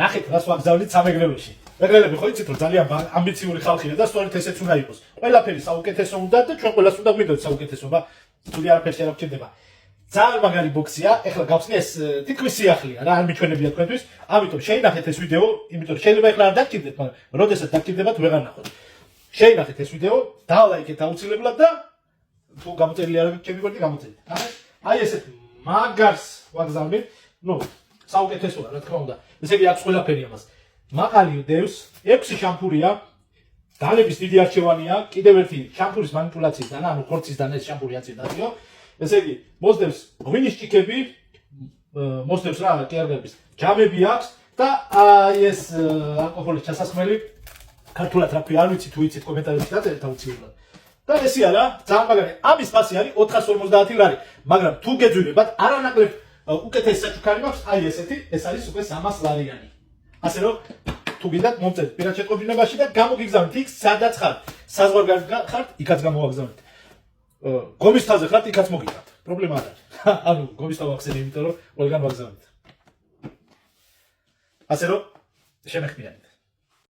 ნახეთ რას ვაგზავნით სამეგრელოში. მეგრელები ხო იცით რომ ძალიან ამბიციური ხალხია და სწორედ ესეც უნდა იყოს. ყველაფერი საუკეთესო უნდა და ჩვენ ყველას უნდა გვიდოთ საუკეთესობა. თუმცა არაფერში არ გვჭირდება. ძალიან მაგარი ბოქსია. ეხლა გავხსნი ეს თითქმის სიახლეა რა, არ მიჩვენებია თქვენთვის. ამიტომ შეინახეთ ეს ვიდეო, იმიტომ შეიძლება ეხლა არ დაგჭირდეთ, მაგრამ როდესაც დაგჭირდებათ ვეღარ ნახოთ. შეინახეთ ეს ვიდეო, დალაიქეთ აუცილებლად და თუ გამოწერილი არ ჩემი გვერდი გამოწერით. აი ესეთ მაგარს ვაგზავნით. ნუ საუკეთესოა რა თქმა უნდა. ესე იგი აქვს ყველაფერი ამას. მაღალი დევს, 6 შამპურია. დანების დიდი არჩევანია, კიდევ ერთი შამპურის მანიპულაციისგან, ანუ ხორცისგან ეს შამპური აწირდაო. ესე იგი, მოსდევს ღვინის ჭიქები, მოსდევს რა, კერგების ჯამები აქვს და აი ეს ალკოჰოლის ჩასასხმელი ქართულად რა ქვია, არ ვიცი თუ იცით კომენტარებში დაწერეთ აუცილებლად. და ესია რა, ძალიან მაგარი. ამის ფასი არის 450 ლარი, მაგრამ თუ გეძვირებათ, არანაკლებ უკეთესი საჩუქარი მაქვს, აი ესეთი, ეს არის უკვე 300 ლარიანი. ასე რომ თუ გინდათ მომწერეთ პირად შეტყობინებაში და გამოგიგზავნით იქ სადაც ხართ. საზღვარგარეთ ხართ, იქაც გამოვაგზავნით. გომის თაზე ხართ, იქაც მოგიგებთ. პრობლემა არ არის. ანუ გომის თავს ახსენე, იმიტომ რომ ყველგან ვაგზავნით. ასე რომ შემეხმიანეთ.